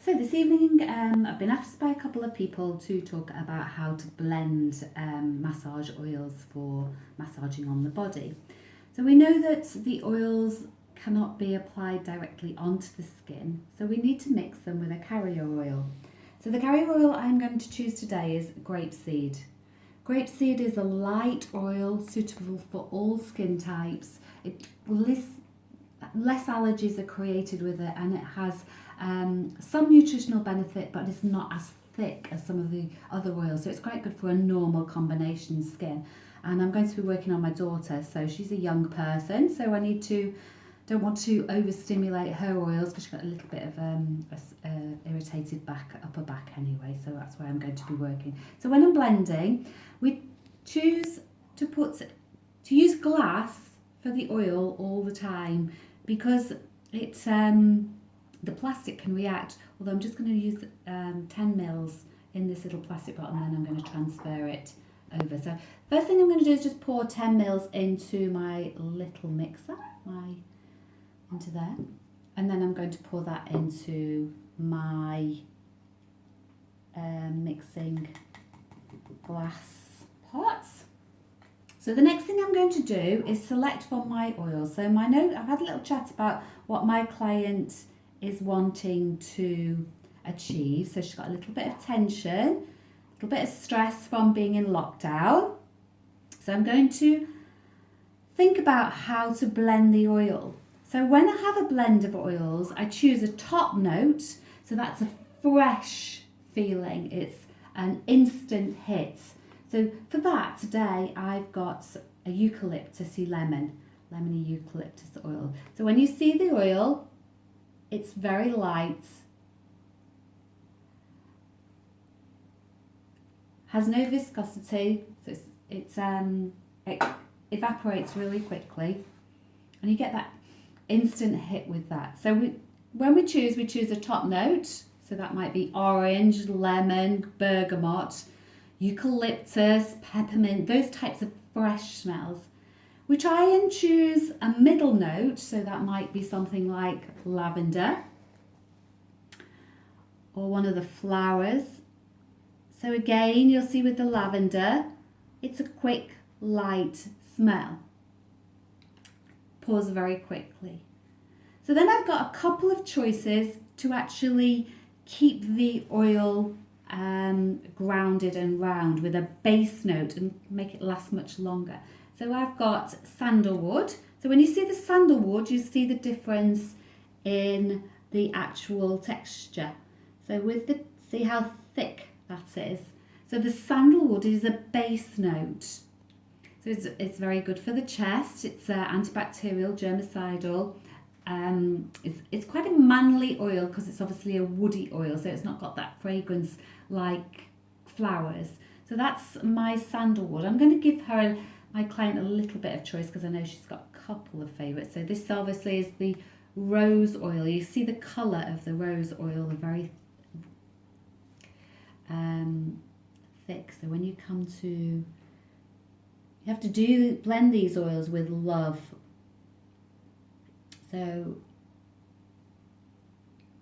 So this evening I've been asked by a couple of people to talk about how to blend massage oils for massaging on the body. So we know that the oils cannot be applied directly onto the skin, so we need to mix them with a carrier oil. So the carrier oil I'm going to choose today is grapeseed. Grapeseed is a light oil suitable for all skin types. Less allergies are created with it, and it has some nutritional benefit, but it's not as thick as some of the other oils, so it's quite good for a normal combination skin. And I'm going to be working on my daughter, so she's a young person, so don't want to overstimulate her oils because she's got a little bit of irritated upper back anyway, so that's where I'm going to be working. So when I'm blending, we choose to use glass for the oil all the time, because the plastic can react. Although I'm just going to use 10 mils in this little plastic bottle, and then I'm going to transfer it over. So first thing I'm going to do is just pour 10 mils into my little mixer, into there, and then I'm going to pour that into my mixing glass pots. So the next thing I'm going to do is select from my oil. So I've had a little chat about what my client is wanting to achieve. So she's got a little bit of tension, a little bit of stress from being in lockdown. So I'm going to think about how to blend the oil. So when I have a blend of oils, I choose a top note. So that's a fresh feeling. It's an instant hit. So for that today, I've got a eucalyptusy lemony eucalyptus oil. So when you see the oil, it's very light, has no viscosity, so it evaporates really quickly, and you get that instant hit with that. So when we choose a top note, so that might be orange, lemon, bergamot, eucalyptus, peppermint, those types of fresh smells. We try and choose a middle note, so that might be something like lavender or one of the flowers. So again, you'll see with the lavender, it's a quick, light smell. Pours very quickly. So then I've got a couple of choices to actually keep the oil grounded and round with a base note and make it last much longer. So I've got sandalwood. So when you see the sandalwood, you see the difference in the actual texture. So see how thick that is. So the sandalwood is a base note. So it's very good for the chest. It's antibacterial, germicidal. It's quite a manly oil because it's obviously a woody oil, so it's not got that fragrance like flowers. So that's my sandalwood. I'm going to give my client a little bit of choice because I know she's got a couple of favourites. So this obviously is the rose oil. You see the colour of the rose oil, the very thick. So when you come to, you have to blend these oils with love. So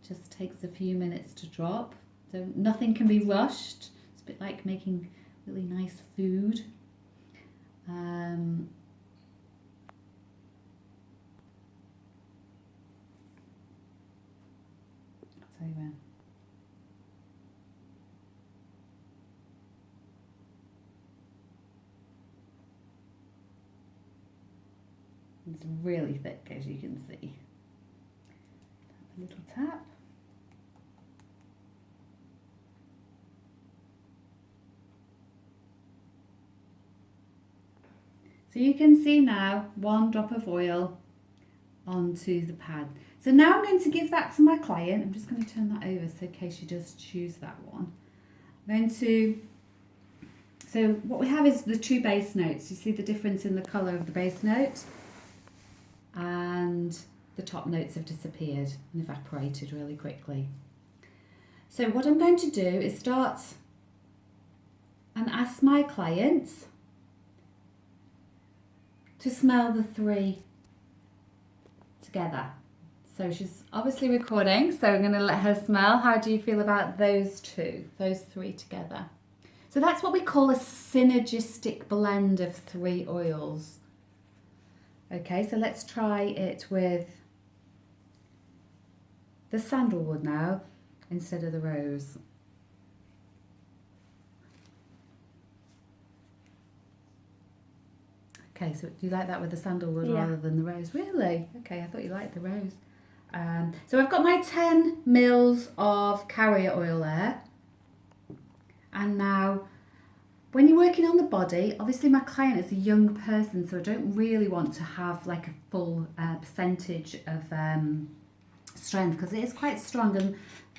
just takes a few minutes to drop. So nothing can be rushed. It's a bit like making really nice food. I'll tell you when. It's really thick, as you can see. A little tap. So you can see now 1 drop of oil onto the pad. So now I'm going to give that to my client. I'm just going to turn that over so in case she does choose that one. So what we have is the 2 base notes. You see the difference in the colour of the base note, and the top notes have disappeared and evaporated really quickly. So what I'm going to do is start and ask my clients to smell the 3 together. So she's obviously recording, so I'm going to let her smell. How do you feel about those three together? So that's what we call a synergistic blend of 3 oils. Okay, so let's try it with the sandalwood now instead of the rose. Okay, so do you like that with the sandalwood rather than the rose? Really? Okay, I thought you liked the rose. So I've got my 10 mils of carrier oil there. And now, when you're working on the body, obviously my client is a young person, so I don't really want to have like a full percentage of strength, because it is quite strong, and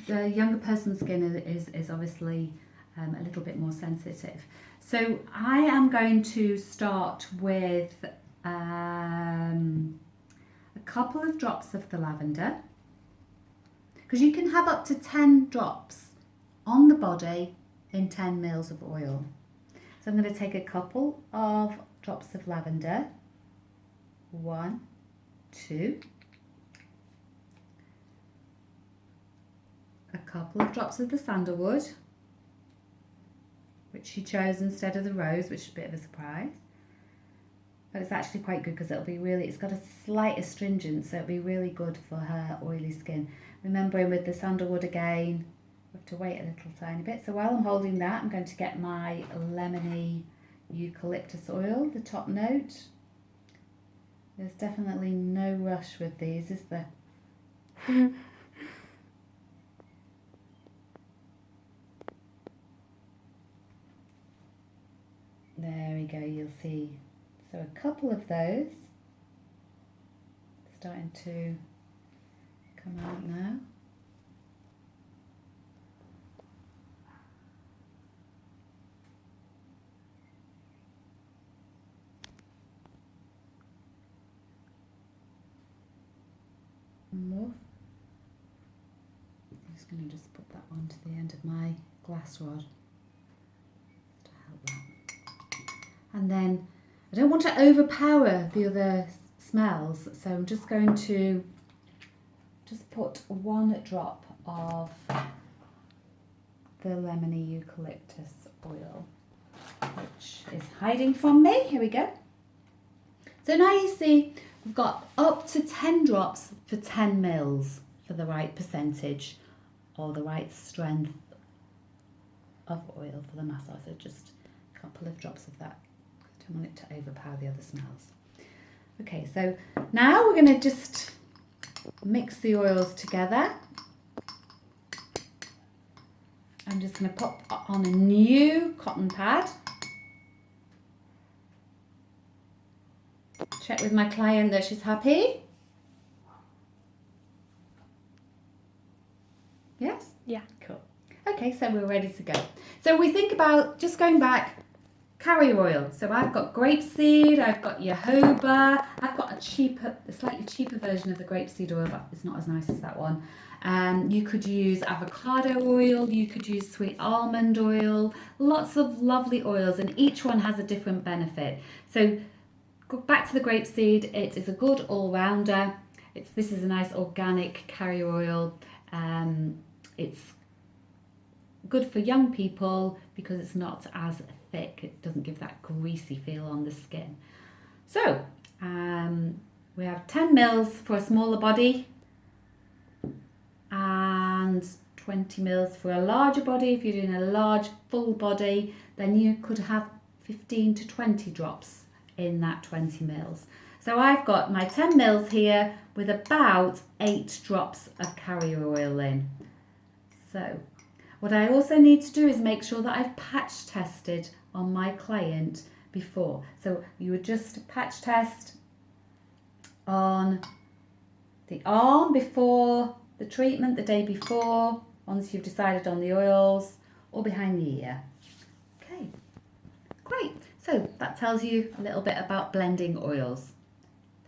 the younger person's skin is obviously a little bit more sensitive. So I am going to start with a couple of drops of the lavender, because you can have up to 10 drops on the body in 10 mils of oil. So I'm going to take a couple of drops of lavender, 1, 2, a couple of drops of the sandalwood, which she chose instead of the rose, which is a bit of a surprise. But it's actually quite good because it's got a slight astringent, so it'll be really good for her oily skin. Remembering with the sandalwood again, we have to wait a little tiny bit. So while I'm holding that, I'm going to get my lemony eucalyptus oil, the top note. There's definitely no rush with these, is there? There we go, you'll see. So a couple of those starting to come out now. More. I'm just going to put that onto the end of my glass rod to help that. And then I don't want to overpower the other smells, so I'm just going to put 1 drop of the lemony eucalyptus oil, which is hiding from me. Here we go. So now you see we've got up to 10 drops for 10 mils for the right percentage or the right strength of oil for the massage. So just a couple of drops of that. I don't want it to overpower the other smells. Okay, so now we're going to just mix the oils together. I'm just going to pop on a new cotton pad. Check with my client that she's happy. Yes? Yeah. Cool. Okay, so we're ready to go. So we think about, just going back, carrier oil. So I've got grapeseed, I've got jojoba, I've got a slightly cheaper version of the grapeseed oil, but it's not as nice as that one. You could use avocado oil, you could use sweet almond oil, lots of lovely oils, and each one has a different benefit. So go back to the grapeseed, it is a good all-rounder. This is a nice organic carrier oil. It's good for young people because it's not as thick. It doesn't give that greasy feel on the skin. So we have 10 mils for a smaller body and 20 mils for a larger body. If you're doing a large full body, then you could have 15 to 20 drops in that 20 mils. So I've got my 10 mils here with about 8 drops of carrier oil in. So what I also need to do is make sure that I've patch tested on my client before. So you would just patch test on the arm before the treatment, the day before, once you've decided on the oils, or behind the ear. Okay, great. So that tells you a little bit about blending oils.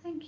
Thank you.